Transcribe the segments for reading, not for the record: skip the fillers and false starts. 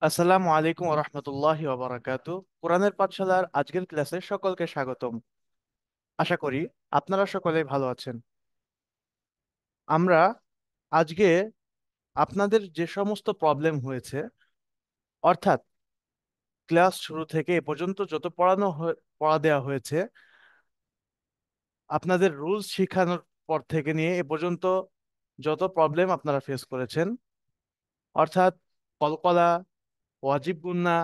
আসসালামু আলাইকুম রহমতুল্লাহি ওবারাকাতু। কোরআনের পাঠশালার আজকের ক্লাসে সকলকে স্বাগতম। আশা করি আপনারা সকলে ভালো আছেন। আমরা আজকে আপনাদের যে সমস্ত প্রবলেম হয়েছে, অর্থাৎ ক্লাস শুরু থেকে এ পর্যন্ত যত পড়া দেওয়া হয়েছে, আপনাদের রুলস শেখানোর পর থেকে নিয়ে এ পর্যন্ত যত প্রবলেম আপনারা ফেস করেছেন, অর্থাৎ কলকলা, ওয়াজিব গুন্না,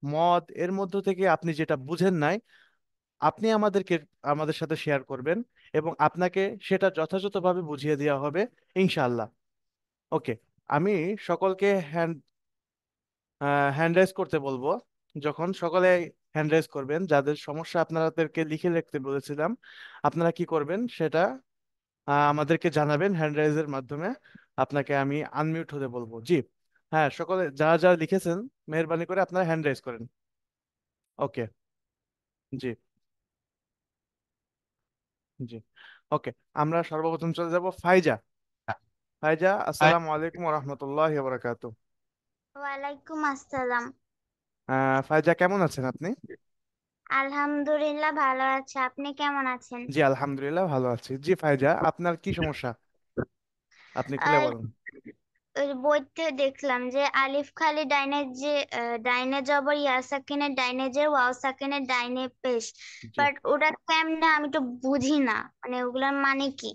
মদ, এর মধ্য থেকে আপনি যেটা বুঝেন নাই, আপনি আমাদের সাথে শেয়ার করবেন এবং আপনাকে সেটা যথাযথভাবে বুঝিয়ে দেওয়া হবে ইনশাআল্লাহ। ওকে। আমি সকলকে হ্যান্ড রাইজ করতে বলবো। যখন সকলে হ্যান্ড রাইজ করবেন, যাদের সমস্যা আপনাদেরকে লিখে রাখতে বলেছিলাম, আপনারা কি করবেন সেটা আমাদেরকে জানাবেন হ্যান্ড রাইজের মাধ্যমে। আপনাকে আমি আনমিউট হতে বলবো। জি, হ্যাঁ, সকলে যারা যারা লিখেছেন, মেহেরবানি করে আপনারা হ্যান্ড রাইজ করেন। ওকে। জি। জি। ওকে। আমরা সর্বপ্রথম চলে যাব ফাইজা। ফাইজা, আসসালামু আলাইকুম রহমতুল্লাহ বরকাত। ওয়ালাইকুম আসসালাম। ফাইজা, কেমন আছেন আপনি? আলহামদুলিল্লাহ ভালো আছে, আপনি কেমন আছেন? জি, আলহামদুলিল্লাহ ভালো আছি। জি ফাইজা, আপনার কি সমস্যা আপনি খুলে আর বলুন। ওই বইতে দেখলাম যে আলিফ খালি ডাইনে যে ডাইনে জবর ইয়া সাকিনের ডাইনে যে ওয়াও সাকিনের ডাইনে পেশ, জি। বাট ওটা কেমনে আমি তো বুঝি না, মানে ওগুলোর মানে কি?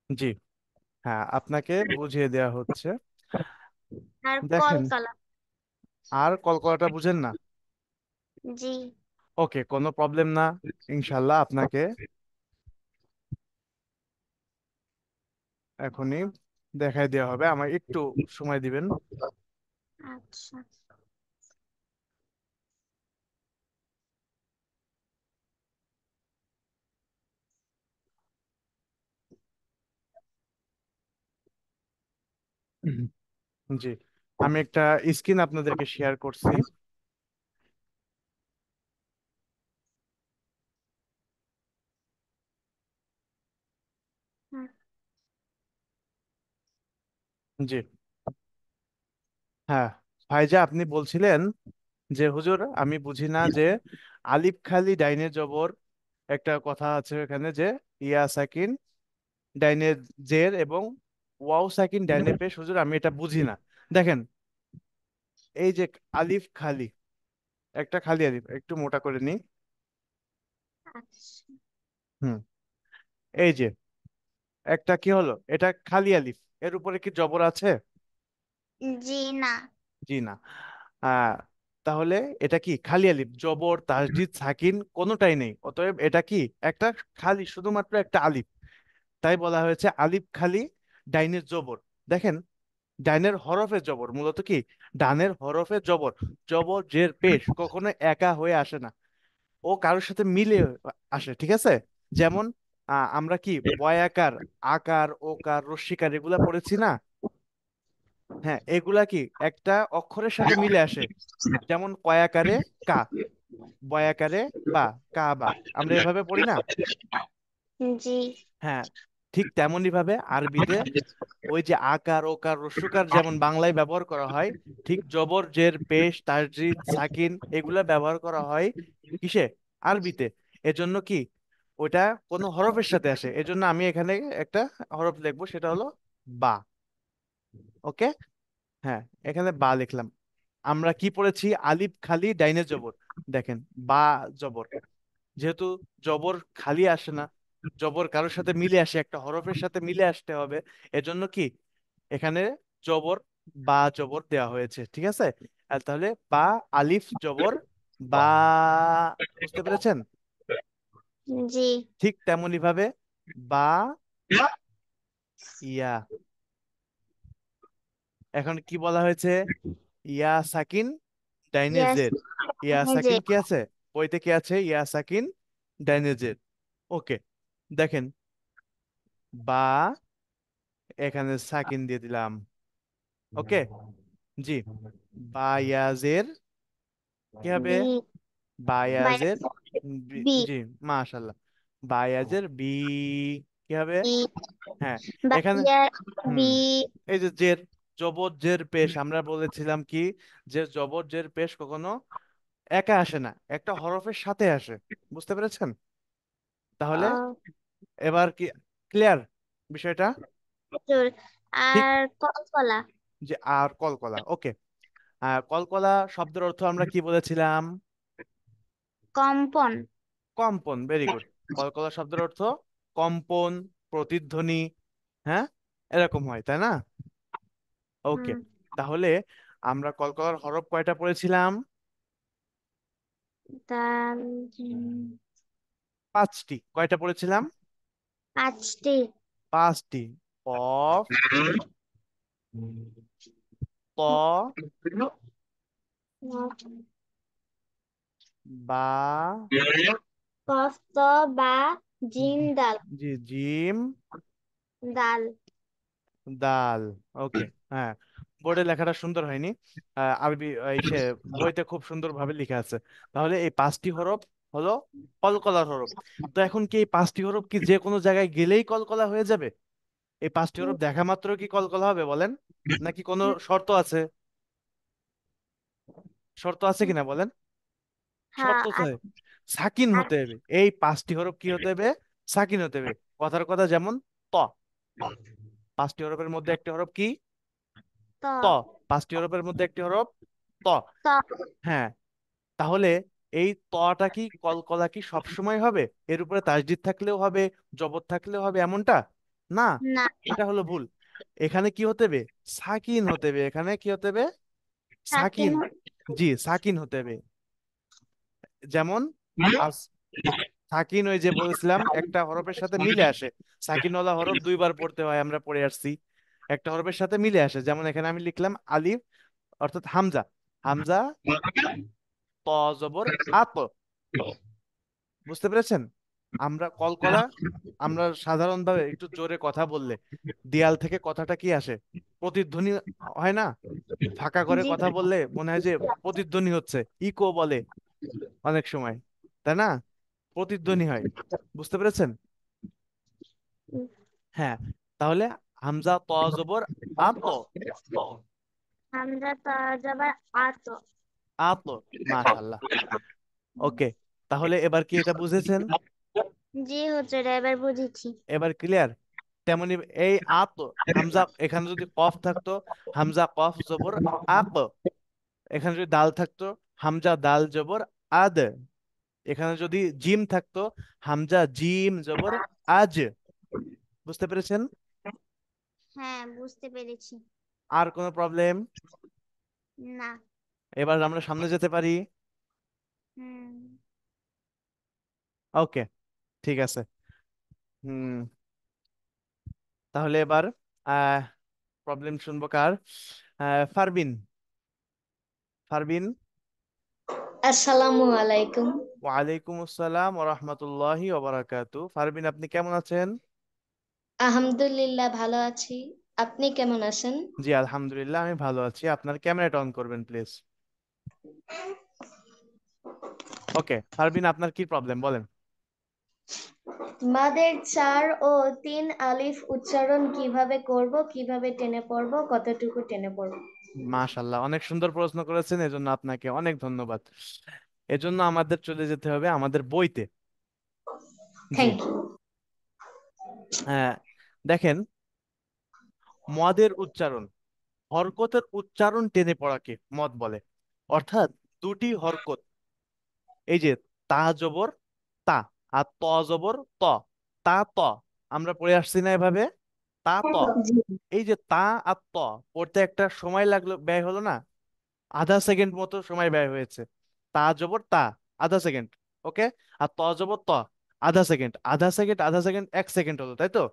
জি, হ্যাঁ, আপনাকে বুঝিয়ে দেওয়া হচ্ছে। আর দেখেন, কলকলা। আর কলকলাটা বুঝেন না? জি। ওকে, কোনো প্রবলেম না। ইনশাল্লাহ আপনাকে এখনই দেখাই দেওয়া হবে। আমার একটু সময় দিবেন। আচ্ছা। জি, আমি একটা স্ক্রিন আপনাদেরকে শেয়ার করছি। হুম। জি, হ্যাঁ, ফাইজা, আপনি বলছিলেন যে হুজুর, আমি বুঝি না যে আলিফ খালি ডাইনে জবর, একটা কথা আছে এখানে যে ইয়া সাকিন ডাইনে জের এবং ওয়াও সাকিন ডাইনে পেশ, হুজুর আমি এটা বুঝি না। দেখেন, এই যে আলিফ খালি, একটা খালি আলিফ, একটু মোটা করে নি। আচ্ছা। হুম। এই যে একটা কি হলো, এটা খালি আলিফ, এর উপরে কি জবর আছে? জি না। জি না। আহ তাহলে এটা কি খালি আলিফ, জবর তাসদিদ সাকিন কোনোটাই নেই, অতএব এটা কি একটা খালি, শুধুমাত্র একটা আলিফ। তাই বলা হয়েছে আলিফ খালি ডাইনের জবর। দেখেন, ডাইনের হরফে জবর মূলত কি, ডানের হরফে জবর। জবর জের পেশ কখনো একা হয়ে আসে না, ও কারোর সাথে মিলে আসে, ঠিক আছে? যেমন আমরা কি বয়াকার, আকার, ওকার, রস্বীকার এগুলা পড়েছি না? হ্যাঁ, এগুলা কি একটা অক্ষরের সাথে মিলে আসে। যেমন কয়াকারে কা, বয়াকারে বা, কা বা, আমরা এভাবে পড়ি না? জি। হ্যাঁ, ঠিক তেমনি ভাবে আরবিতে ওই যে আকার, ওকার, রস্যকার যেমন বাংলায় ব্যবহার করা হয়, ঠিক জবর জের পেশ তাসদীদ সাকিন এগুলা ব্যবহার করা হয় কিসে, আরবিতে। এজন্য কি ওটা কোনো হরফের সাথে আসে, এজন্য আমি এখানে একটা হরফ লিখবো, সেটা হলো বা। ওকে। হ্যাঁ, এখানে বা লিখলাম। আমরা কি পড়েছি, আলিফ খালি ডাইনে জবর। দেখেন, বা জবর, যেহেতু জবর খালি আসে না, জবর কারোর সাথে মিলে আসে, একটা হরফের সাথে মিলে আসতে হবে। এজন্য কি এখানে জবর, বা জবর দেওয়া হয়েছে, ঠিক আছে? আর তাহলে বা, আলিফ জবর বা, বুঝতে পেরেছেন? জি। ঠিক তেমনি ভাবে বা ইয়া, এখন কি বলা হয়েছে, ইয়া সাকিন ডাইনে ইয়েস। জের। ইয়া যে সাকিন কি আছে, বইতে কি আছে, ইয়া সাকিন ডাইনে জের। ওকে। দেখেন, বা, এখানে সাকিন দিয়ে দিলাম। ওকে। জি, বা ইয়া জের কি হবে, বি। বায়াজের বি। জি, মাশাল্লাহ, বায়াজের বি কি হবে? বি। হ্যাঁ, এখানে বাড়িয়া। হুম, বি। এই যে জের, জবর জের পেশ আমরা বলেছিলাম কি, যে জবর জের পেশ কখনো একা আসে না, একটা হরফের সাথে আসে। বুঝতে পেরেছেন? তাহলে আহ, এবার কি ক্লিয়ার বিষয়টা? জোর। ঠিক। আর কলকলা। যে আর কলকলা, ওকে। কলকলা শব্দের অর্থ আমরা কি বলেছিলাম? কম্পন। কম্পন, ভেরি গুড। কলকলা শব্দের অর্থ কম্পন, প্রতিধ্বনি। হ্যাঁ, এরকম হয় তাই না? ওকে। হুম। তাহলে আমরা কলকলার হরফ কয়টা পড়েছিলাম? দাল। 5টি। কয়টা পড়েছিলাম? 5টি। 5টি। কফ, ত, বা, কফ ত বা জিম দাল। জি জিম, দাল। দাল। ওকে। হ্যাঁ, বোর্ডে লেখাটা সুন্দর হয়নি। আরবি এই সে বইতে খুব সুন্দরভাবে লেখা আছে। তাহলে এই 5টি হরফ হলো কলকলার হরফ। তো এখন কি এই 5টি হরফ কি যে কোনো জায়গায় গেলেই কলকলা হয়ে যাবে? এই 5টি হরফ দেখা মাত্র কি কলকলা হবে বলেন? নাকি কোনো শর্ত আছে? শর্ত আছে কিনা বলেন? হ্যাঁ শর্ত চাই। সাকিন হতে হবে, এই 5টি হরফ কি হতে হবে? সাকিন হতে হবে। কথার কথা, যেমন ত। 5টি হরফের মধ্যে একটি হরফ কি? ত। তো 5টি হরফের মধ্যে একটি হরফ ত। তো হ্যাঁ। তাহলে এই তটা কি কলকলা কি সবসময় হবে? এর উপরে তাসদিদ থাকলেও হবে, জবর থাকলেও হবে এমনটা না। না। এটা হলো ভুল। এখানে কি হতে হবে? সাকিন হতে হবে। এখানে কি হতে হবে? সাকিন। সাকিন। জি, সাকিন হতে হবে। যেমন আস সাকিন, ওই যে বলেছিলাম একটা হরফের সাথে মিলে আসে। সাকিনওয়ালা হরফ 2বার পড়তে হয়, আমরা পড়ে আসছি। একটা হরফের সাথে মিলে আসে, যেমন এখানে আমি লিখলাম আলিফ, অর্থাৎ হামজা। হামজা, ত জবর আত। বুঝতে পেরেছেন? আমরা কলকলা, আমরা সাধারণভাবে একটু জোরে কথা বললে দেয়াল থেকে কথাটা কি আসে? প্রতিধ্বনি হয় না? ফাঁকা করে জি। কথা বললে মনে হয় যে প্রতিধ্বনি হচ্ছে, ইকো বলে অনেক সময়, তাই না? প্রতিধ্বনি হয়। বুঝতে পেরেছেন? হ্যাঁ। তাহলে হামজা ত জবর আত। আমরা তো যাবার আত। আত, মাশাআল্লাহ। ওকে। তাহলে এবার কি এটা বুঝেছেন? জি হুজুর, এবার বুঝেছি। এবার ক্লিয়ার? তেমনি এই আত, হামজা এখানে যদি কফ থাকতো, হামজা কফ জবর আক। এখানে যদি দাল থাকতো, হামজা দাল জবর আদ। এখানে যদি জিম থাকতো, হামজা জিম জবর আজ। বুঝতে পেরেছেন? হ্যাঁ, বুঝতে পেরেছি। আর কোনো প্রবলেম? না। এবার আমরা সামনে যেতে পারি। হুম। ওকে, ঠিক আছে। হুম। তাহলে এবার আহ প্রবলেম শুনবো কার? ফারবিন। ফারবিন। আসসালামু আলাইকুম। ওয়ালাইকুম আসসালাম ওয়া রাহমাতুল্লাহি ওয়া বারাকাতু। ফারবিন, আপনি কেমন আছেন? আলহামদুলিল্লাহ ভালো আছি। আপনি কেমন আছেন? জি আলহামদুলিল্লাহ, আমি ভালো আছি। আপনার ক্যামেরাটা অন করবেন প্লিজ। ওকে ফারবিন, আপনার কি প্রবলেম বলেন? মাদের 4 ও 3 আলিফ উচ্চারণ কিভাবে করব, কিভাবে টেনে পড়ব, কতটুকু টেনে পড়ব? মাশাল্লাহ, অনেক সুন্দর প্রশ্ন করেছেন, এজন্য আপনাকে অনেক ধন্যবাদ। এজন্য আমাদের চলে যেতে হবে আমাদের বইতে। জি। Thank you. হ্যাঁ, দেখেন, মদের উচ্চারণ, হরকতের উচ্চারণ টেনে পড়াকে মদ বলে। অর্থাৎ দুটি হরকত, এই যে তা জবর তা, আর ত জবর ত, তা ত, আমরা পড়ে আসছি না এভাবে? তা ত। জি। এই যে তা আর ত পড়তে একটা সময় লাগলো, ব্যয় হলো না? আধা সেকেন্ড মতো সময় ব্যয় হয়েছে। তা জবর তা, আধা সেকেন্ড। ওকে। আর ত জবর ত, আধা সেকেন্ড। আধা সেকেন্ড, আধা সেকেন্ড, 1 সেকেন্ড হলো, তাই তো?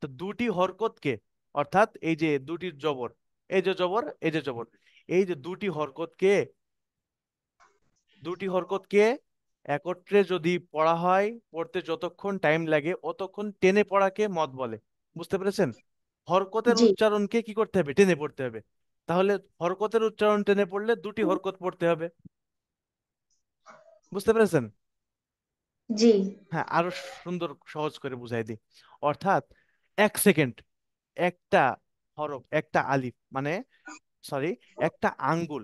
তো দুটি হরকতকে, অর্থাৎ এই যে দুটি জবর, এই যে জবর, এই যে জবর, এই যে দুটি হরকতকে একত্রে যদি পড়া হয়, পড়তে যতক্ষণ টাইম লাগে অতক্ষণ টেনে পড়াকে মদ বলে। বুঝতে পেরেছেন? হরকতের জি। উচ্চারণকে কি করতে হবে? টেনে পড়তে হবে। তাহলে হরকতের উচ্চারণ টেনে পড়লে দুটি হরকত পড়তে হবে। বুঝতে পেরেছেন? জি। হ্যাঁ, আরো সুন্দর সহজ করে বুঝাই দিই। অর্থাৎ 1 সেকেন্ড, একটা হরফ, একটা আলিফ মানে, সরি, একটা আঙ্গুল।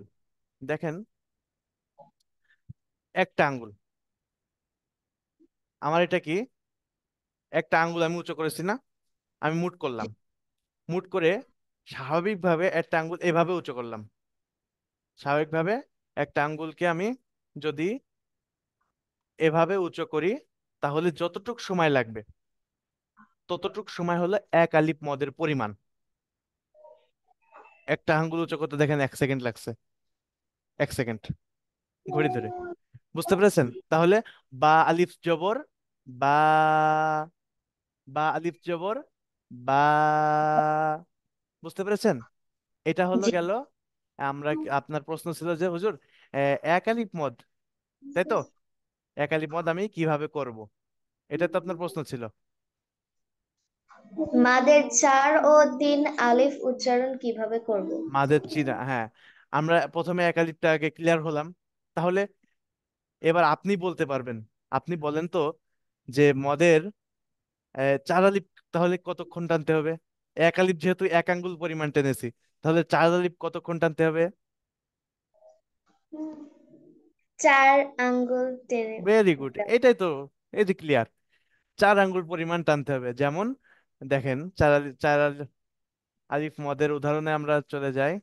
দেখেন, একটা আঙ্গুল, আমার এটা কি, একটা আঙ্গুল আমি উঁচু করেছি না, আমি মুট করলাম, মুট করে স্বাভাবিকভাবে একটা আঙ্গুল এভাবে উঁচু করলাম। স্বাভাবিকভাবে একটা আঙ্গুলকে আমি যদি এভাবে উঁচু করি, তাহলে যতটুক সময় লাগবে ততটুক সময় হলো এক আলিফ মদের পরিমাণ। একটা আঙ্গুল উঁচু করতে দেখেন 1 সেকেন্ড লাগছে, 1 সেকেন্ড ঘড়ি ধরে। বুঝতে পেরেছেন? তাহলে বা আলিফ জবর, বা, বা আলিফ জবর, বা, বুঝতে পেরেছেন? এটা হলো জি। গেল। আপনার প্রশ্ন ছিল যে হুজুর, এক আলিফ মদ, তাই তো? এক আলিফ মদ আমি কিভাবে করব, এটা তো আপনার প্রশ্ন ছিল। মাদের 4 ও 3 আলিফ উচ্চারণ কিভাবে করব? মাদের চিরা, হ্যাঁ, আমরা প্রথমে এক আলিফটা আগে ক্লিয়ার হলাম। তাহলে এবার আপনি বলতে পারবেন, আপনি বলেন তো, যে মদের 4 আলিফ তাহলে কতক্ষণ টানতে হবে? এক আলিফ যেহেতু এক আঙ্গুল পরিমাণ টেনেছি, তাহলে 4 আলিফ কতক্ষণ টানতে হবে? 4 আঙ্গুল টেনে। ভেরি গুড, এটাই তো, এই যে ক্লিয়ার। 4 আঙ্গুল পরিমাণ টানতে হবে। যেমন দেখেন, আলিফ মদের উদাহরণে আমরা চলে যাই।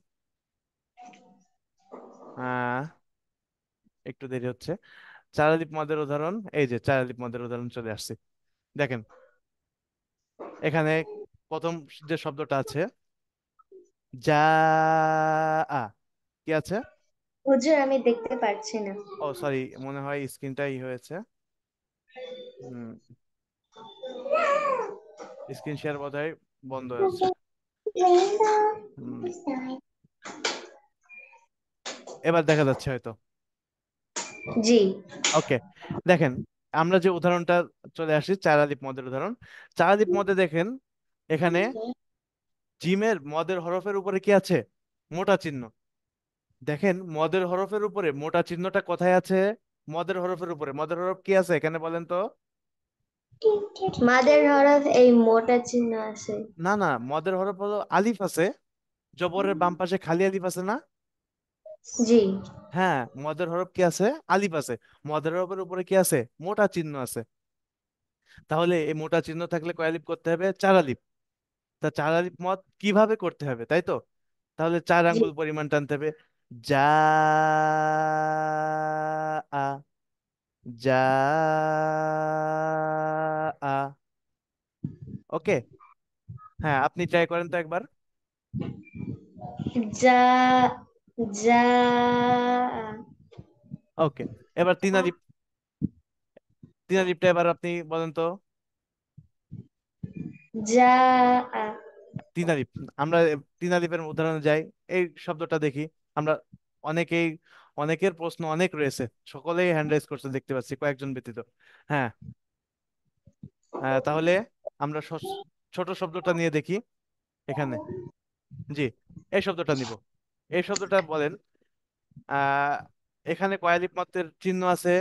আহ একটু দেরি হচ্ছে। 4 আলিফ মদের উদাহরণ, এই যে 4 আলিফ মদের উদাহরণ চলে আসছে। দেখেন, এখানে প্রথম যে শব্দটা আছে, যা, আ, কি আছে? হুজুর আমি দেখতে পারছি না। ও সরি, মনে হয় স্ক্রিনটাই হয়েছে। হুম, স্ক্রিন শেয়ার বোধহয় বন্ধ আছে। হুম, এবার দেখা যাচ্ছে হয়তো। জি। ওকে, দেখেন, আমরা যে উদাহরণটা চলে আসি, 4 আলিফ মদের উদাহরণ। 4 আলিফ মদে দেখেন, এখানে জিমের মদের হরফের উপরে কি আছে? মোটা চিহ্ন। দেখেন, মদের হরফের উপরে মোটা চিহ্নটা কোথায় আছে? মদের হরফের উপরে মদের হরফ কি আছে এখানে বলেন তো? মাদের হরফ এই মোটা চিহ্ন আছে। না না, মদের হরফ হলো আলিফ আছে, জবরের বাম পাশে খালি আলিফ আছে না? জি। হ্যাঁ, মদের হরফ কি আছে? আলিফ আছে। মদের হরফের উপরে কি আছে? মোটা চিহ্ন আছে। তাহলে এই মোটা চিহ্ন থাকলে কয় আলিফ করতে হবে? 4 আলিফ। তা 4 আলিফ মদ কিভাবে করতে হবে, তাই তো? তাহলে চার জি। আঙ্গুল পরিমাণ টানতে হবে। যা, আ, যা, আ। ওকে, হ্যাঁ, আপনি ট্রাই করেন তো একবার। যা, যা, ওকে, এবার 3 আলিফ, 3 আলিফটা এবার আপনি বলেন তো। যা। 3 আলিফ, আমরা 3 আলিফের উদাহরণে যাই। এই শব্দটা দেখি আমরা, অনেকেই, অনেকের প্রশ্ন অনেক রয়েছে, সকলেই হ্যান্ড রাইজ করছে দেখতে পাচ্ছি, কয়েকজন ব্যতীত। হ্যাঁ, তাহলে আমরা ছোট শব্দটা নিয়ে দেখি এখানে। জি, এই শব্দটা নিব। এই শব্দটা বলেন, আহ এখানে কয় আলিফ মাত্রের চিহ্ন আছে?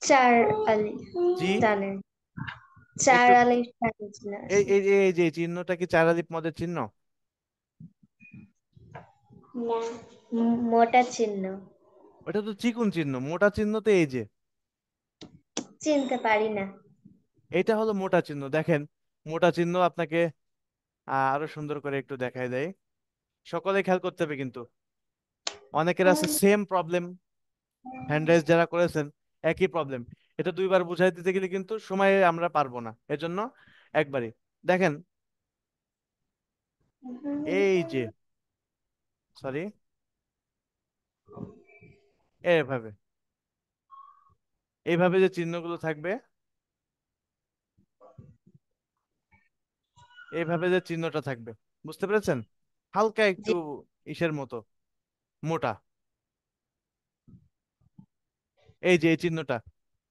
4 আলিফ জি, টানে। চার একটু, আলিফ টানে চিহ্ন এই আছে। এই যে এই যে এই চিহ্নটা কি 4 আলিফ মদের চিহ্ন? না, মোটা চিহ্ন। ওটা তো চিকুন চিহ্ন, মোটা চিহ্ন তো এই যে, চিনতে পারি না। এটা হলো মোটা চিহ্ন। দেখেন, মোটা চিহ্ন আপনাকে আরো সুন্দর করে একটু দেখাই দেয়। সকলে খেয়াল করতে হবে কিন্তু, অনেকের আছে সেম প্রবলেম, হ্যান্ড রাইজ যারা করেছেন একই প্রবলেম। এটা দুইবার বুঝাই দিতে গেলে কিন্তু সময়ে আমরা পারবো না, এজন্য একবারই দেখেন। এই যে, সরি, এইভাবে, এইভাবে যে চিহ্নগুলো থাকবে, এইভাবে যে চিহ্নটা থাকবে, বুঝতে পেরেছেন? হালকা একটু জি। ইসের মতো মোটা, এই যে এই চিহ্নটা,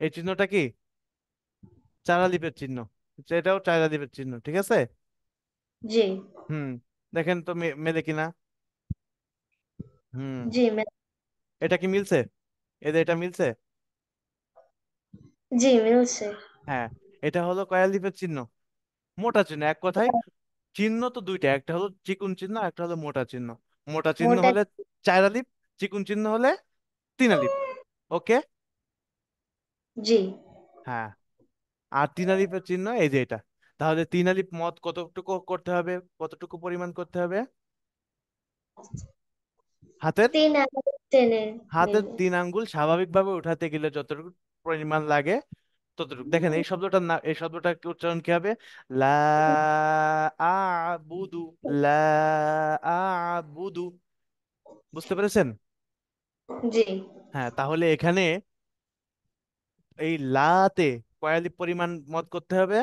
এই চিহ্নটা কি? 4 আলিফের চিহ্ন। এটাও 4 আলিফের চিহ্ন, ঠিক আছে? জি। হুম, দেখেন তো মেলে কিনা। হুম, জি। এটা কি মিলছে? এদের এটা মিলছে? জি মিলছে। হ্যাঁ, এটা হলো কয় আলিফের চিহ্ন? মোটা চিহ্ন, এক কথায় চিহ্ন তো দুইটা, একটা হলো চিকুন চিহ্ন, একটা হলো মোটা চিহ্ন। মোটা চিহ্ন মোটা। হলে 4 আলিফ, চিকুন চিহ্ন হলে 3 আলিফ। ওকে। জি। হ্যাঁ। আর 3 আলিফের চিহ্ন এই যে এটা। তাহলে 3 আলিফ মত কতটুকু করতে হবে, কতটুকু পরিমাণ করতে হবে? হাতের তিন আঙুল টেনে হাতের নিব। 3 আঙ্গুল স্বাভাবিকভাবে উঠাতে গেলে যতটুকু পরিমাণ লাগে ততটুকু। দেখেন এই শব্দটার না, এই শব্দটা উচ্চারণ কি হবে? লা আবুদু, লা আবুদু। বুঝতে পেরেছেন? জি। হ্যাঁ, তাহলে এখানে এই লাতে কয় আলিফ পরিমাণ মদ করতে হবে?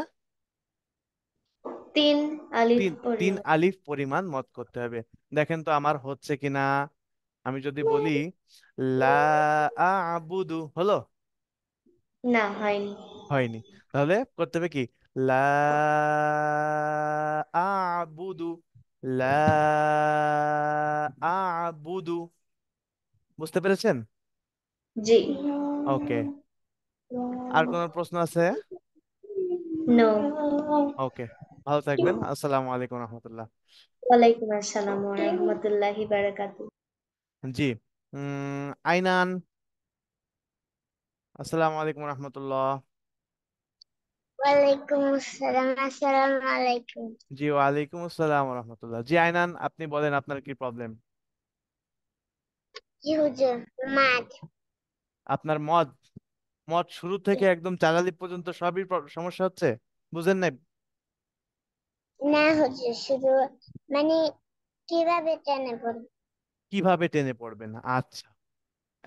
তিন আলিফ তিন তিন পরিমাণ। আলিফ পরিমাণ মদ করতে হবে। দেখেন তো আমার হচ্ছে কিনা। আমি যদি বলি লা আবুদু, হলো? না, হয়নি। হয়নি। তাহলে করতে হবে কি? লা আবুদু, লা আবুদু। বুঝতে পেরেছেন? জি। ওকে। আর কোনো প্রশ্ন আছে? নো। ওকে। ভালো থাকবেন। আসসালামু আলাইকুম রহমতুল্লাহ। ওয়ালাইকুম আসসালাম ওয়া রাহমাতুল্লাহি বারাকাতুহু। জি। আইনান, আসসালামু আলাইকুম রহমতুল্লাহ। ওয়ালাইকুম আসসালাম। আসসালামু আলাইকুম। জি, ওয়ালাইকুম আসসালাম রহমতুল্লাহ। জি আইনান, আপনি বলেন আপনার কি প্রবলেম? জি হুজুর। মাদ। আপনার মদ, মদ শুরু থেকে একদম 4 আলিফ পর্যন্ত সবই সমস্যা হচ্ছে, বুঝেন নাই? না হুজুর, শুধু মানে কিভাবে টেনে পড়বো? কিভাবে টেনে পড়বেন? আচ্ছা,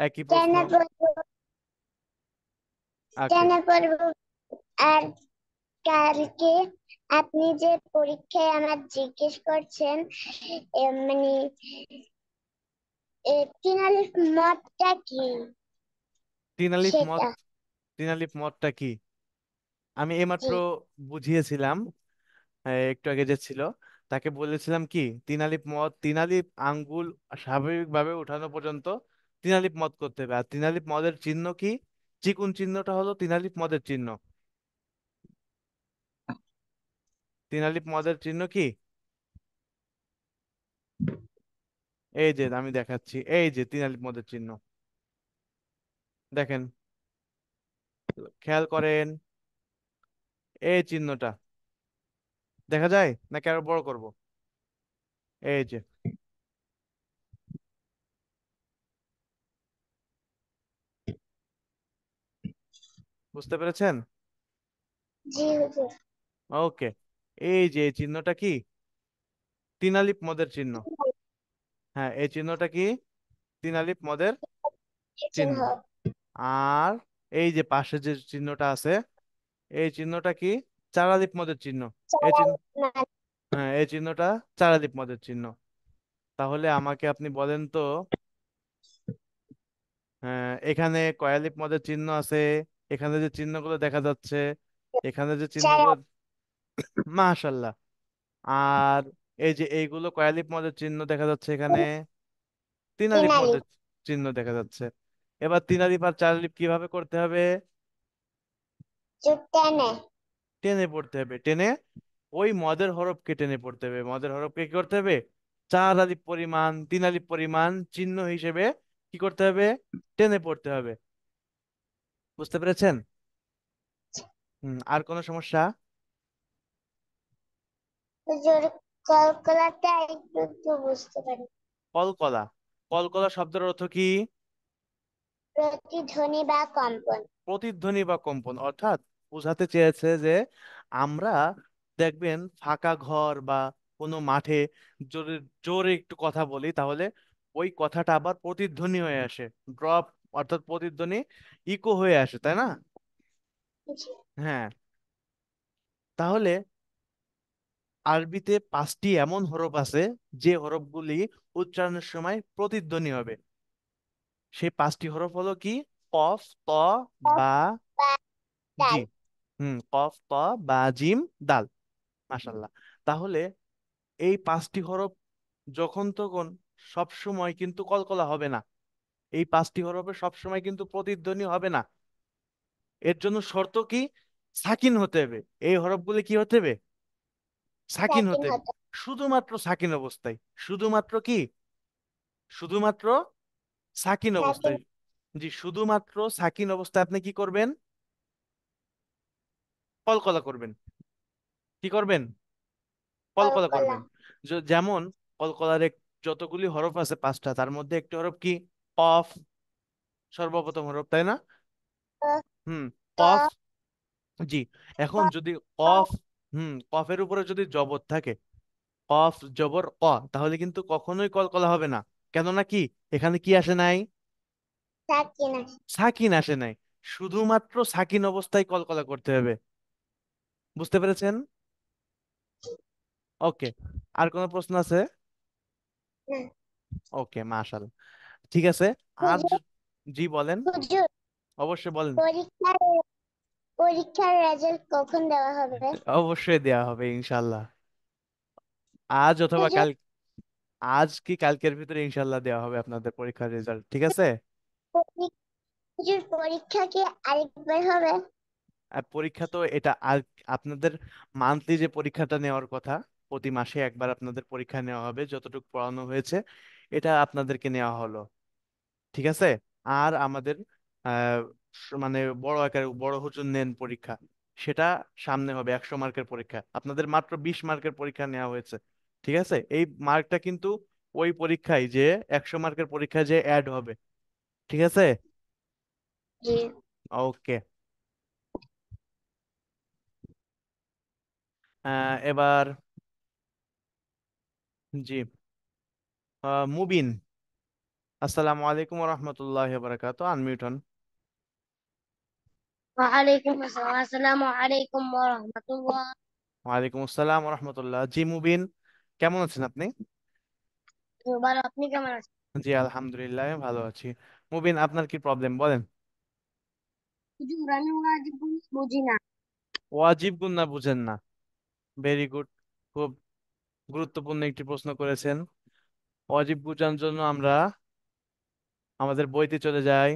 একই প্রশ্ন। টেনে পড়বো, ওকে। টেনে পড়বো। আর কালকে আপনি যে পরীক্ষায় আমার জিজ্ঞেস করছেন, মানে 3 আলিফ মতটা কি? 3 আলিফ মদ, সেটা। 3 আলিফ মদটা কি? আমি এইমাত্র জি। বুঝিয়েছিলাম। একটু আগে যে ছিল, তাকে বলেছিলাম কি 3 আলিফ মদ, 3 আলিফ আঙ্গুল স্বাভাবিকভাবে উঠানো পর্যন্ত 3 আলিফ মদ করতে হবে। আর 3 আলিফ মদের চিহ্ন কি? চিকুন চিহ্নটা হলো 3 আলিফ মদের চিহ্ন। 3 আলিফ মদের চিহ্ন কি? এই যে আমি দেখাচ্ছি, এই যে 3 আলিফ মদের চিহ্ন। দেখেন, খেয়াল করেন, এই চিহ্নটা দেখা যায় নাকি আরো বড় করব? এই যে, বুঝতে পেরেছেন? জি হুজুর। ওকে। এই যে এই চিহ্নটা কি? 3 আলিফ মদের চিহ্ন। হ্যাঁ, এই চিহ্নটা কি? 3 আলিফ মদের চিহ্ন। চিহ্ন। আর এই যে পাশে যে চিহ্নটা আছে, এই চিহ্নটা কি? 4 আলিফ মদের চিহ্ন। এই চিহ্ন, না। হ্যাঁ এই চিহ্নটা 4 আলিফ মদের চিহ্ন। তাহলে আমাকে আপনি বলেন তো, এখানে কয় আলিফ মদের চিহ্ন আছে? এখানে যে চিহ্নগুলো দেখা যাচ্ছে, এখানে যে চিহ্নগুলো, চার। মাশাল্লাহ। আর এই যে এইগুলো কয় আলিফ মদের চিহ্ন দেখা যাচ্ছে এখানে? তিন তিন আলিফ আলিফ মদের চিহ্ন দেখা যাচ্ছে। এবার 3 আলিফ আর 4 আলিফ কিভাবে করতে হবে? যোগ টেনে। টেনে পড়তে হবে, টেনে। ওই মদের হরফকে টেনে পড়তে হবে, মদের হরফকে কি করতে হবে? 4 আলিফ পরিমাণ, 3 আলিফ পরিমাণ চিহ্ন হিসেবে কি করতে হবে? টেনে পড়তে হবে। বুঝতে পেরেছেন? আর কোনো সমস্যা? হুজুর, কলকলাটা একটু একটু বুঝতে পারি। কলকলা, কলকলা শব্দের অর্থ কি? প্রতিধ্বনি বা কম্পন। প্রতিধ্বনি বা কম্পন, অর্থাৎ বোঝাতে চেয়েছে যে আমরা দেখবেন ফাঁকা ঘর বা কোনো মাঠে জোরে জোরে একটু কথা বলি, তাহলে ওই কথাটা আবার প্রতিধ্বনি হয়ে আসে, ড্রপ, অর্থাৎ প্রতিধ্বনি, ইকো হয়ে আসে, তাই না? জি। হ্যাঁ। তাহলে আরবিতে 5টি এমন হরফ আছে যে হরফগুলি উচ্চারণের সময় প্রতিধ্বনি হবে। সেই 5টি হরফ হলো কি? কফ, ত, বা, বা ডাল। জিম। কফ, ত, বা, জিম, দাল। মাশাল্লাহ। তাহলে এই 5টি হরফ যখন তখন সব সময় কিন্তু কলকলা হবে না। এই 5টি হরফে সব সময় কিন্তু প্রতিধ্বনি হবে না। এর জন্য শর্ত কি? সাকিন হতে হবে। এই হরফগুলি কি হতে হবে? সাকিন সাকিন হতে হবে। হতে। শুধুমাত্র সাকিন অবস্থায়, শুধুমাত্র কি, শুধুমাত্র সাকিন সাকিন অবস্থায়। জি, শুধুমাত্র সাকিন অবস্থায় আপনি কি করবেন? কলকলা করবেন। কি করবেন? কলকলা কলকলা করবেন। যেমন কলকলার যতগুলি হরফ আছে পাঁচটা, তার মধ্যে একটি হরফ কি? কফ, সর্বপ্রথম হরফ, তাই না? ক হুম, ক কফ। জি, এখন ক যদি খ কফ, কফের উপরে যদি জবর থাকে, কফ জবর ক, তাহলে কিন্তু কখনোই কলকলা হবে না। কেননা কি, এখানে কি আসে নাই? সাকিন সাকিন আসে নাই। শুধুমাত্র সাকিন অবস্থায় কলকলা করতে হবে। বুঝতে পেরেছেন? ওকে। আর কোনো প্রশ্ন আছে? না। ওকে, মাশাআল্লাহ। ঠিক আছে। আর হুজুর জি বলেন। হুজুর অবশ্যই বলেন। পরীক্ষার পরীক্ষার রেজাল্ট কখন দেওয়া হবে? অবশ্যই দেওয়া হবে ইনশাল্লাহ। আজ অথবা হুজুর কাল, আজ কি কালকের ভিতরে ইনশাল্লাহ দেওয়া হবে আপনাদের পরীক্ষার রেজাল্ট, ঠিক আছে? হুজুর পরীক্ষা কি আরেকবার হবে? আর পরীক্ষা তো এটা আর, আপনাদের মান্থলি যে পরীক্ষাটা নেওয়ার কথা, প্রতি মাসে একবার আপনাদের পরীক্ষা নেওয়া হবে, যতটুকু পড়ানো হয়েছে এটা আপনাদেরকে নেওয়া হলো, ঠিক আছে? আর আমাদের আহ মানে বড় আকারে বড় হুজুর নেন পরীক্ষা, সেটা সামনে হবে 100 মার্কের পরীক্ষা। আপনাদের মাত্র 20 মার্কের পরীক্ষা নেওয়া হয়েছে, ঠিক আছে? এই মার্কটা কিন্তু ওই পরীক্ষায় যে 100 মার্কের পরীক্ষায় যে অ্যাড হবে, ঠিক আছে? জি। ওকে। এবার জি, মুবিন, আসসালামু আলাইকুম রহমতুল্লাহ বারাকাতু, আনমিউট হন। ওয়ালাইকুম আসসালাম। আসসালামু আলাইকুম ওয়া রাহমাতুল্লাহ। ওয়ালাইকুম আসসালাম রহমতুল্লাহ। জি মুবিন, কেমন আছেন আপনি? ভালো, আপনি কেমন আছেন? জি আলহামদুলিল্লাহ, আমি ভালো আছি। মুবিন, আপনার কি প্রবলেম বলেন। হুজুর আমি ওয়াজিব বুঝি না। ওয়াজিব গুন্না বুঝেন না? ভেরি গুড, খুব গুরুত্বপূর্ণ একটি প্রশ্ন করেছেন। ওয়াজিব বুঝার জন্য আমরা আমাদের বইতে চলে যাই।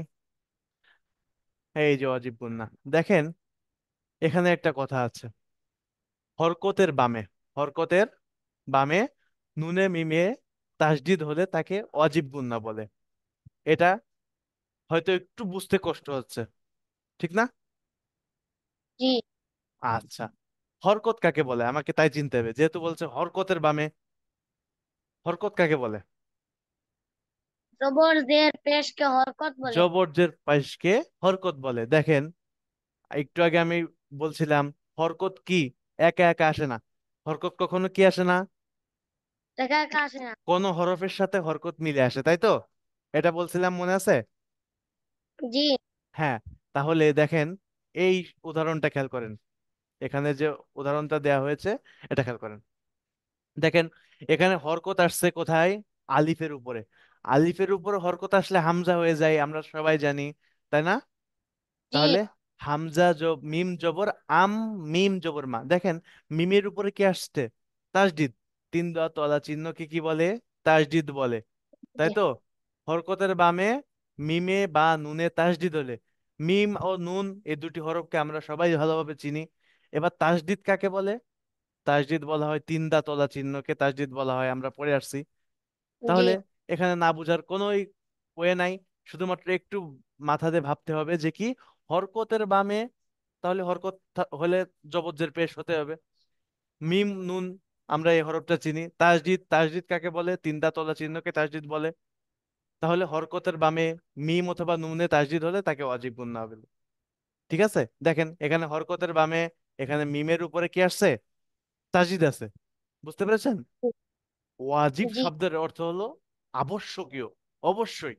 এই যে ওয়াজিব গুন্না, দেখেন এখানে একটা কথা আছে, হরকতের বামে, হরকতের বামে নুনে মিমে তাসদিদ হলে তাকে ওয়াজিব গুন্না বলে। এটা হয়তো একটু বুঝতে কষ্ট হচ্ছে, ঠিক না? জি। আচ্ছা, হরকত কাকে বলে আমাকে তাই চিনতে হবে, যেহেতু বলছে হরকতের বামে, হরকত কাকে বলে? জবর জের পেশকে হরকত বলে। জবরজের পাশকে হরকত বলে। দেখেন, একটু আগে আমি বলছিলাম হরকত কি একা একা আসে না, হরকত কখনো কি আসে না, দেখা একা আসে না। কোন হরফের সাথে হরকত মিলে আসে, তাই তো? এটা বলছিলাম, মনে আছে? জি। হ্যাঁ। তাহলে দেখেন এই উদাহরণটা খেয়াল করেন, এখানে যে উদাহরণটা দেয়া হয়েছে এটা খেয়াল করেন। দেখেন এখানে হরকত আসছে কোথায়? আলিফের উপরে। আলিফের উপরে হরকত আসলে হামজা হয়ে যায়, আমরা সবাই জানি, তাই না? জি। তাহলে হামজা মিম জবর আম, মিম জবর মা। দেখেন মিমের উপরে কি আসছে? তাসদিদ। তিন দোয়া তলা চিহ্নকে কি বলে? তাসদিদ বলে, তাই জি। তো? হরকতের বামে মিমে বা নুনে তাসদিদ হলে, মিম ও নুন এই দুটি হরফকে আমরা সবাই ভালোভাবে চিনি। এবার তাসদিদ কাকে বলে? তাসদিদ বলা হয় তিন দা তলা চিহ্নকে তাসদিদ বলা হয়, আমরা পড়ে আসছি। জি। তাহলে এখানে না বুঝার কোনো ওয়ে নাই, শুধুমাত্র একটু মাথা দিয়ে ভাবতে হবে যে কি, হরকতের বামে, তাহলে হরকত হলে জবজ্জের পেশ হতে হবে। মিম নুন, আমরা এই হরফটা চিনি। তাসদিদ, তাসদিদ কাকে বলে? তিন দা তলা চিহ্নকে তাসদিদ বলে। তাহলে হরকতের বামে মিম অথবা নুনে তাসদিদ হলে তাকে ওয়াজিব গুন্না হবে, ঠিক আছে? দেখেন এখানে হরকতের বামে, এখানে মিমের উপরে কি আসছে? তাসদিদ আছে। বুঝতে পেরেছেন? ওয়াজিব জি। শব্দের অর্থ হলো আবশ্যকীয়, অবশ্যই,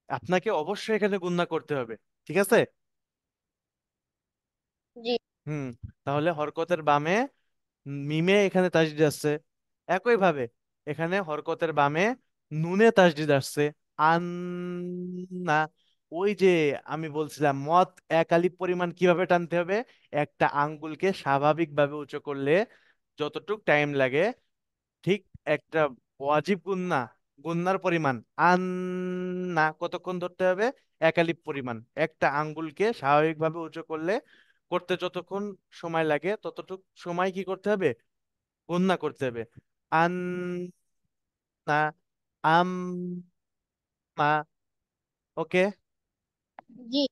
আপনাকে অবশ্যই এখানে গুণনা করতে হবে, ঠিক আছে? জি। হুম। তাহলে হরকতের বামে মিমে এখানে তাসদিদ আসছে, একই ভাবে এখানে হরকতের বামে নুনে তাসদিদ আসছে। আন্না, ওই যে আমি বলছিলাম মদ এক আলিফ পরিমাণ কিভাবে টানতে হবে, একটা আঙ্গুলকে স্বাভাবিকভাবে উঁচু করলে যতটুক টাইম লাগে, ঠিক একটা ওয়াজিব গুন্না, গুন্নার পরিমাণ আন্না কতক্ষণ ধরতে হবে? একালিপ পরিমাণ। একটা আঙ্গুলকে স্বাভাবিকভাবে উঁচু করলে, করতে যতক্ষণ সময় লাগে ততটুক সময় কি করতে হবে? গুণনা করতে হবে। আন, না, আম, মা। ওকে, জি।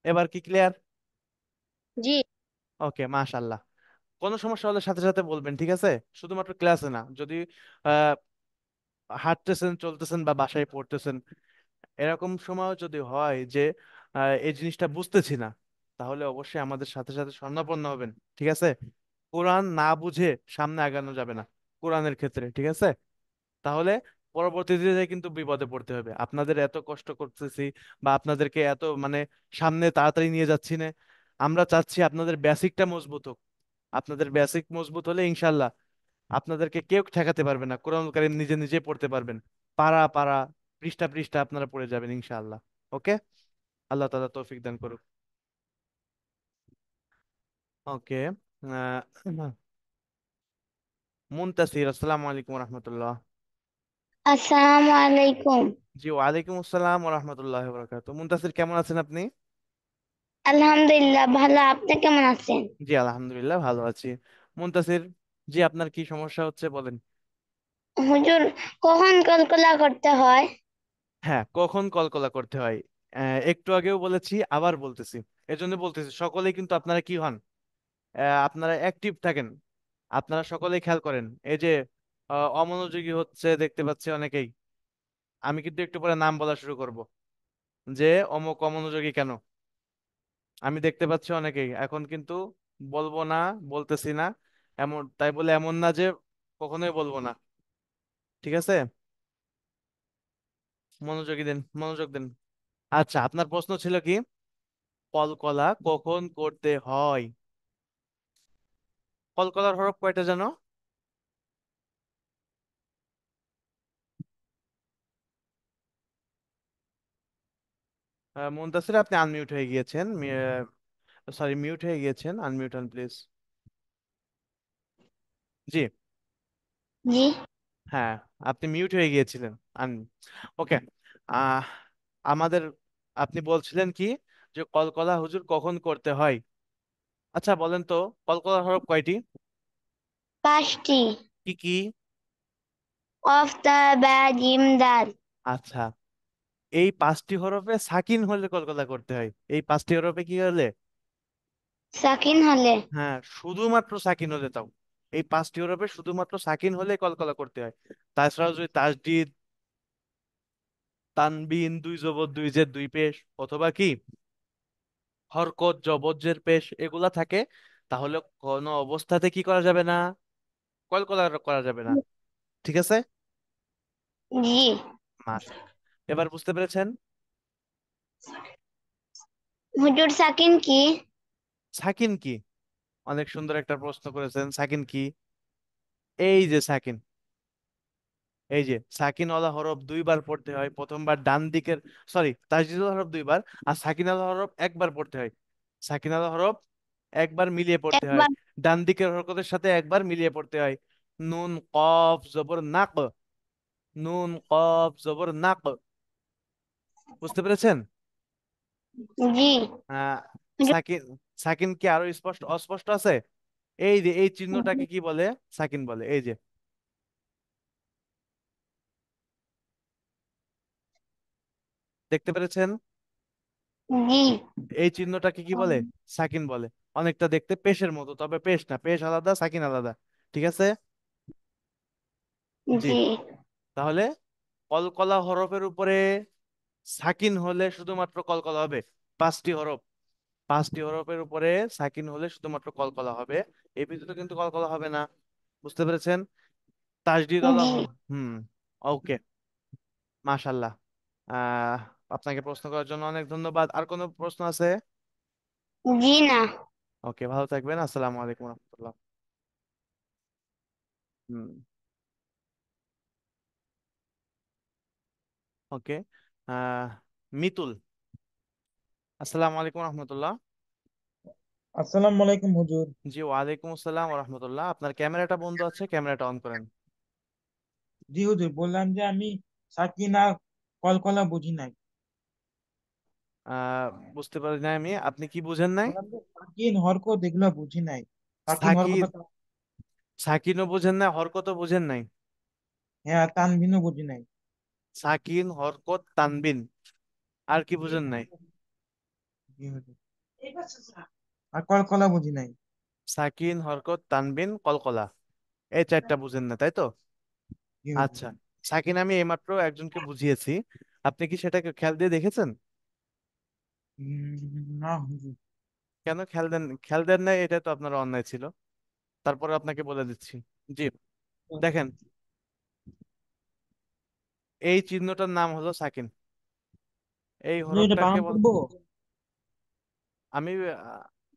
এবার কি ক্লিয়ার? জি। ওকে, মাশাল্লাহ। কোনো সমস্যা হলে সাথে সাথে বলবেন, ঠিক আছে? শুধুমাত্র ক্লাসে না, যদি আহ হাঁটতেছেন, চলতেছেন বা বাসায় পড়তেছেন, এরকম সময় যদি হয় যে এই জিনিসটা বুঝতেছি না, তাহলে অবশ্যই আমাদের সাথে সাথে শরণাপন্ন হবেন, ঠিক আছে? কোরআন না বুঝে সামনে আগানো যাবে না কোরআনের ক্ষেত্রে, ঠিক আছে? তাহলে পরবর্তীতে কিন্তু বিপদে পড়তে হবে। আপনাদের এত কষ্ট করতেছি বা আপনাদেরকে এত মানে সামনে তাড়াতাড়ি নিয়ে যাচ্ছি না, আমরা চাচ্ছি আপনাদের বেসিকটা মজবুত হোক। আপনাদের বেসিক মজবুত হলে ইনশাল্লাহ আপনাদেরকে কেউ ঠেকাতে পারবে না, কোরআন কারীম নিজে নিজে পড়তে পারবেন। পারা পারা, পৃষ্ঠা পৃষ্ঠা আপনারা পড়ে যাবেন ইনশাআল্লাহ। ওকে, আল্লাহ তাআলা তৌফিক দান করুক। ওকে, মুনতাসির, আসসালামু আলাইকুম রহমতুল্লাহ। আসসালামু আলাইকুম। জি, ওয়ালাইকুম আসসালাম রহমতুল্লাহ বরকাত। মুনতাসির, কেমন আছেন আপনি? আলহামদুলিল্লাহ ভালো, আপনি কেমন আছেন? জি, আলহামদুলিল্লাহ ভালো আছি। মুনতাসির, জি আপনার কি সমস্যা হচ্ছে বলেন। হুজুর, কখন কলকলা করতে হয়? হ্যাঁ, কখন কলকলা করতে হয় একটু আগেও বলেছি, আবার বলতেছি। এজন্য বলতেছি, সকলেই কিন্তু আপনারা কি হন, আপনারা অ্যাক্টিভ থাকেন। আপনারা সকলেই খেয়াল করেন, এই যে অমনোযোগী হচ্ছে দেখতে পাচ্ছি অনেকেই। আমি কিন্তু একটু পরে নাম বলা শুরু করব, যে অমুক অমনোযোগী কেন। আমি দেখতে পাচ্ছি অনেকেই এখন কিন্তু বলবো না, বলতেছি না, এমন তাই বলে এমন না যে কখনোই বলবো না, ঠিক আছে? মনোযোগী দেন, মনোযোগ দেন। আচ্ছা, আপনার প্রশ্ন ছিল কি, কলকলা কখন করতে হয়? কলকলার হরফ কয়টা জানো? মুনতাসির, আপনি আনমিউট হয়ে গিয়েছেন। সরি, মিউট হয়ে গিয়েছেন, আনমিউট হন প্লিজ। জি, জি। হ্যাঁ, আপনি মিউট হয়ে গিয়েছিলেন। আন, ওকে। আহ আমাদের, আপনি বলছিলেন কি, যে কলকলা হুজুর কখন করতে হয়? আচ্ছা বলেন তো, কলকলার হরফ কয়টি? 5টি। কি কি? কফ তা বা জিম দাল। আচ্ছা, এই 5টি হরফে সাকিন হলে কলকলা করতে হয়। এই 5টি হরফে কি হলে? সাকিন হলে। হ্যাঁ, শুধুমাত্র সাকিন হলে তাও। এই 5টি হরফে শুধুমাত্র সাকিন হলে কলকলা করতে হয়। তাছাড়াও যদি তাসদিদ, তানবিন, দুই জবর দুই জের দুই পেশ, অথবা কি হরকত জবজ্জের পেশ এগুলা থাকে, তাহলে কোনো অবস্থাতে কি করা যাবে না, কলকলা করা যাবে না, ঠিক আছে? জি। মাশাআল্লাহ, এবার বুঝতে পেরেছেন? হুজুর, সাকিন কি? সাকিন কি? অনেক সুন্দর একটা প্রশ্ন করেছেন, সাকিন কি? এই যে সাকিন, এই যে সাকিন ওয়ালা হরফ দুইবার পড়তে হয়। প্রথমবার ডান দিকের, সরি, তাসদিদ ওয়ালা হরফ দুইবার, আর সাকিন ওয়ালা হরফ একবার পড়তে হয়। সাকিন ওয়ালা হরফ একবার মিলিয়ে পড়তে হয়, একবার। ডান দিকের হরকতের সাথে একবার মিলিয়ে পড়তে হয়। নুন কফ জবর নাক, নুন কফ জবর নাক। বুঝতে পেরেছেন? জি। আহ হুজুর, সাকিন, সাকিন কি আরো স্পষ্ট অস্পষ্ট আছে? এই যে এই চিহ্নটাকে কি বলে? সাকিন বলে, এই যে, দেখতে পেরেছেন? জি। এই চিহ্নটাকে কি বলে? সাকিন বলে। অনেকটা দেখতে পেশের মতো, তবে পেশ না, পেশ আলাদা, সাকিন আলাদা, ঠিক আছে? জি, জি। তাহলে কলকলা হরফের উপরে সাকিন হলে শুধুমাত্র কলকলা হবে। 5টি হরফ, 5টি হরফের উপরে সাকিন হলে শুধুমাত্র কলকলা হবে, এই ভিতরে কিন্তু কলকলা হবে না। বুঝতে পেরেছেন? তাসদিদ আল্লাহ, জি। হুম, ওকে, মাশাল্লাহ। আহ আপনাকে প্রশ্ন করার জন্য অনেক ধন্যবাদ। আর কোনো প্রশ্ন আছে? জি না। ওকে, ভালো থাকবেন, আসসালামু আলাইকুম রহমতুল্লাহ। হুম, ওকে। আহ মিতুল, আসসালামু আলাইকুম রহমতুল্লাহ। আসসালামু আলাইকুম হুজুর। জি, ওয়ালাইকুম আসসালাম রহমতুল্লাহ। আপনার ক্যামেরাটা বন্ধ আছে, ক্যামেরাটা অন করেন। জি হুজুর, বললাম যে আমি সাকিনা কলকলা বুঝি নাই। আহ বুঝতে পারি না আমি, আপনি কি বুঝেন নাই? বললাম যে সাকিন হরকত এগুলো বুঝি নাই। সাকিন সাকিন, হরকত সাকিনও বোঝেন না, হরকতও বোঝেন নাই? হ্যাঁ, তানভিনও বুঝি নাই। সাকিন, হরকত, তানবিন, আর কি বুঝেন নাই? জি হুজুর। আর কলকলা বুঝি নাই। সাকিন, হরকত, তানবিন, কলকলা, এই চারটা বুঝেন না, তাই তো? জি হুজুর। আচ্ছা, সাকিন আমি এইমাত্র একজনকে বুঝিয়েছি, আপনি কি সেটাকে খেয়াল দিয়ে দেখেছেন? না হুজুর। কেন খেয়াল দেন নাই? এটা তো আপনার অন্যায় ছিল, তারপরে আপনাকে বলে দিচ্ছি। জি, দেখেন, এই চিহ্নটার নাম হলো সাকিন। এই হুজুর, এটা হরফটাকে বানান বল। করবো? আমি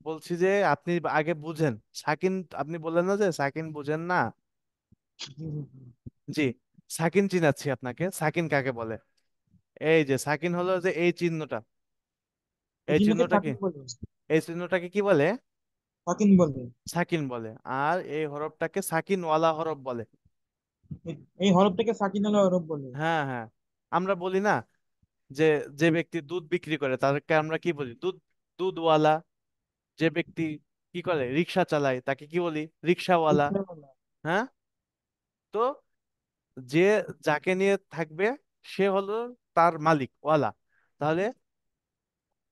বলছি যে আপনি আগে বুঝেন সাকিন। আপনি বললেন না যে সাকিন বুঝেন না। জি হুজুর। জি, সাকিন চিনাচ্ছি আপনাকে, সাকিন কাকে বলে। এই যে সাকিন হলো যে এই চিহ্নটা, এই এই চিহ্নকে চিহ্নটাকে, সাকিন বলে। এই চিহ্নটাকে কি বলে? সাকিন বলে। সাকিন বলে। আর এই হরফটাকে সাকিন ওয়ালা হরফ বলে। এই হরফটাকে সাকিন আলা হরফ বলে। হ্যাঁ হ্যাঁ, আমরা বলি না যে যে ব্যক্তি দুধ বিক্রি করে তাদেরকে আমরা কি বলি? দুধওয়ালা। যে ব্যক্তি কি করে, রিক্সা চালায়, তাকে কি বলি? রিক্সাওয়ালা। রিকশাওয়ালা। হ্যাঁ, তো যে যাকে নিয়ে থাকবে সে হলো তার মালিক ওয়ালা। তাহলে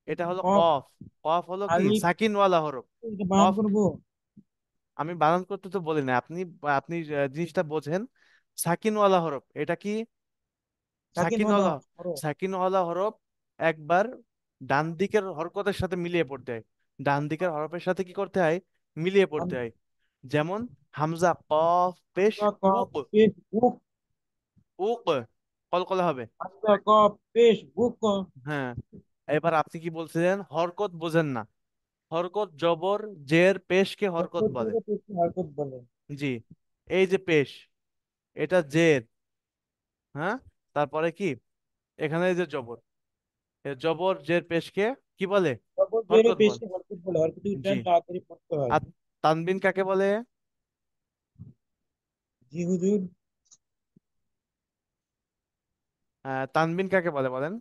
এটা হলো কফ। কফ। কফ হলো কি? আলিফ। সাকিন ওয়ালা হরফ। এটা বানান কফ। করবো? আমি বানান করতে তো বলি না, আপনি আপনি জিনিসটা বোঝেন। সাকিন ওয়ালা হরফ এটা কি? সাকিন সাকিন ওয়ালা ওয়ালা, হরফ। সাকিন ওয়ালা হরফ একবার ডান দিকের হরকতের সাথে মিলিয়ে পড়তে হয়। ডান দিকের হরফের সাথে কি করতে হয়? মিলিয়ে পড়তে হয়। যেমন হামজা কফ পেশ হামজা কফ উক। পেশ বুক। উক কলকলা হবে। হামজা কফ পেশ বুক। হ্যাঁ, এবার আপনি কি বলছিলেন হরকত বোঝেন না? হরকত জবর জের পেশকে হরকত বলে। হরকত বলে। জি, এই যে পেশ, এটা জের। হ্যাঁ, তারপরে কি, এখানে এই যে জবর, এই জবর জের পেশকে কি বলে? জবর জেরে হরকত বলে। পেশকে হরকত বলে। হরকতের জি, উচ্চারণ তাড়াতাড়ি পড়তে হয়। আর তানবিন কাকে বলে? জি হুজুর। তানবিন কাকে বলে বলেন?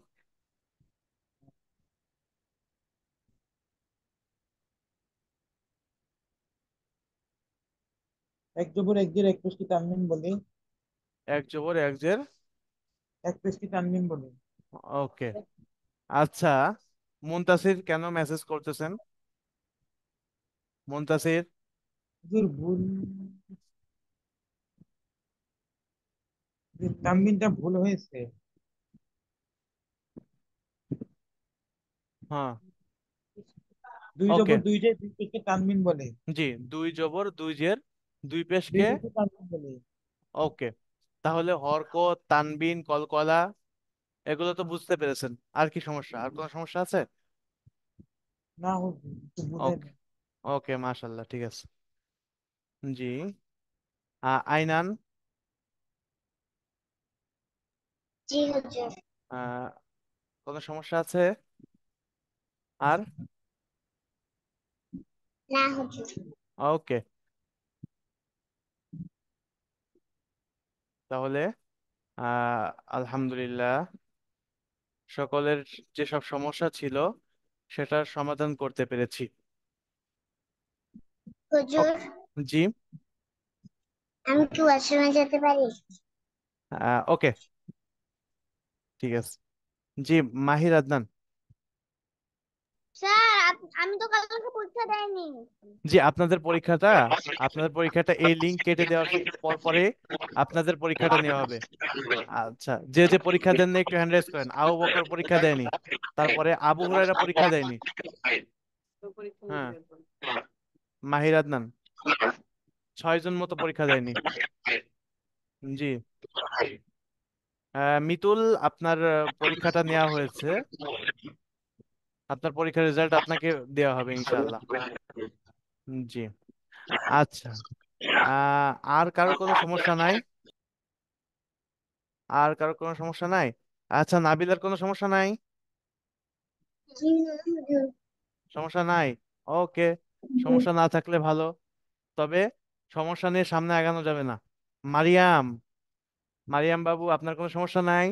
এক জবর এক জের এক পেশকে তানবিন বলে। এক জবর এক জের। এক পেশকে তানবিন বলে। ওকে, আচ্ছা, মুনতাসির কেন মেসেজ করতেছেন? মুনতাসির। হুজুর ভুল। হুজুর, তানবিনটা ভুল হয়েছে। হ্যাঁ, দুই ওকে। জবর দুই জের দুই পেশকে তানবিন বলে। জি, দুই জবর দুই জের দুই দুই পেশকে। পেশকে তানবিন বলে। ওকে, তাহলে হরকত, তানবিন, কলকলা, এগুলো তো বুঝতে পেরেছেন। আর কি সমস্যা, আর কোনো সমস্যা আছে? না হুজুর, একটু বুঝেন। ওকে, ওকে, মাশাল্লাহ, ঠিক আছে। জি, আইনান, জি হুজুর। আহ, কোনো সমস্যা আছে? আর না হুজুর। ওকে, তাহলে আহ আলহামদুলিল্লাহ, সকলের যেসব সমস্যা ছিল সেটার সমাধান করতে পেরেছি। হুজুর, ওকে, জি, আমি কি ওয়াশরুমে যেতে পারি? ওকে, ঠিক আছে। জি, মাহির আদনান। স্যার, আমি তো কালকে পরীক্ষা দেয়নি। জি, আপনাদের পরীক্ষাটা এই লিঙ্ক কেটে দেওয়ার পর পরে আপনাদের পরীক্ষাটা নেওয়া হবে। আচ্ছা, যে যে পরীক্ষা দেননি একটু হ্যান্ড রেজ করেন। আবু বকর পরীক্ষা দেয়নি, তারপরে আবু হুরায়রা পরীক্ষা দেয়নি। হ্যাঁ, মাহির আদনান 6 জন মতো পরীক্ষা দেয়নি। জি, মিতুল, আপনার পরীক্ষাটা নেওয়া হয়েছে, আপনার পরীক্ষার রেজাল্ট আপনাকে দেওয়া হবে ইনশাআল্লাহ। জি, আচ্ছা, আর কারো কোনো সমস্যা নাই? আর কারো কোনো সমস্যা নাই? আচ্ছা, নাবিলার কোনো সমস্যা নাই? জি হুজুর। সমস্যা নাই, ওকে। সমস্যা না থাকলে ভালো, তবে সমস্যা নিয়ে সামনে আগানো যাবে না। মারিয়াম, মারিয়াম বাবু, আপনার কোনো সমস্যা নাই?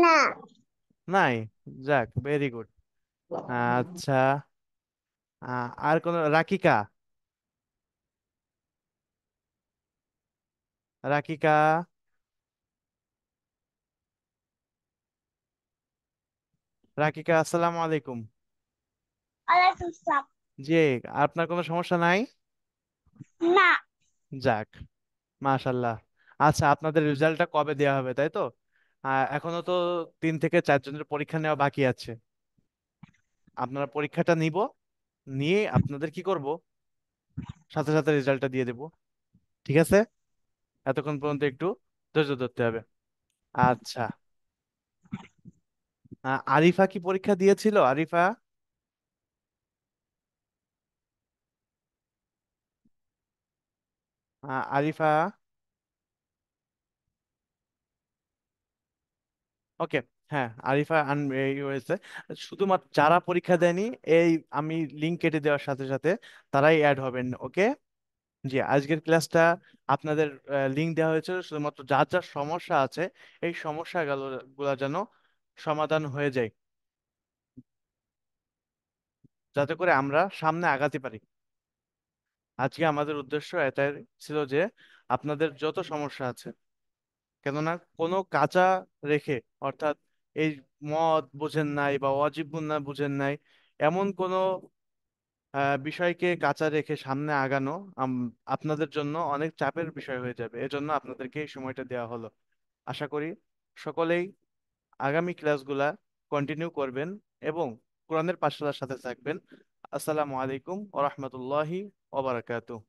না। নাই, যাক, ভেরি গুড। আচ্ছা, আর কোন, রাকিকা, রাকিকা, রাকিকা আসসালামু আলাইকুম। ওয়ালাইকুম আসসালাম। জি, আপনার কোনো সমস্যা নাই? না। যাক, মাশাল্লাহ। আচ্ছা, আপনাদের রেজাল্টটা কবে দেওয়া হবে তাই তো? এখনো তো 3 থেকে 4 জনের পরীক্ষা নেওয়া বাকি আছে। আপনারা পরীক্ষাটা নিব, নিয়ে আপনাদের কি করব, সাথে সাথে রেজাল্টটা দিয়ে দেব। ঠিক আছে? এতক্ষণ পর্যন্ত একটু ধৈর্য ধরতে হবে। আচ্ছা, আরিফা কি পরীক্ষা দিয়েছিল? আরিফা, আরিফা, ওকে। হ্যাঁ, আরিফা এই হয়েছে। শুধুমাত্র যারা পরীক্ষা দেয়নি, এই আমি লিঙ্ক কেটে দেওয়ার সাথে সাথে তারাই অ্যাড হবেন। ওকে। জি, আজকের ক্লাসটা আপনাদের লিঙ্ক দেওয়া হয়েছে শুধুমাত্র যার যার সমস্যা আছে, এই সমস্যা গুলা যেন সমাধান হয়ে যায়, যাতে করে আমরা সামনে আগাতে পারি। আজকে আমাদের উদ্দেশ্য এটাই ছিল যে আপনাদের যত সমস্যা আছে, কেননা কোনো কাঁচা রেখে, অর্থাৎ এই মদ বুঝেন নাই বা ওয়াজিব গুনাহ বুঝেন নাই, এমন কোনো বিষয়কে কাঁচা রেখে সামনে আগানো আপনাদের জন্য অনেক চাপের বিষয় হয়ে যাবে। এজন্য আপনাদেরকে এই সময়টা দেওয়া হলো। আশা করি সকলেই আগামী ক্লাসগুলা কন্টিনিউ করবেন এবং কোরআনের পাঠশালার সাথে থাকবেন। আসসালামু আলাইকুম ওয়া রাহমাতুল্লাহি ওয়া বারাকাতুহু।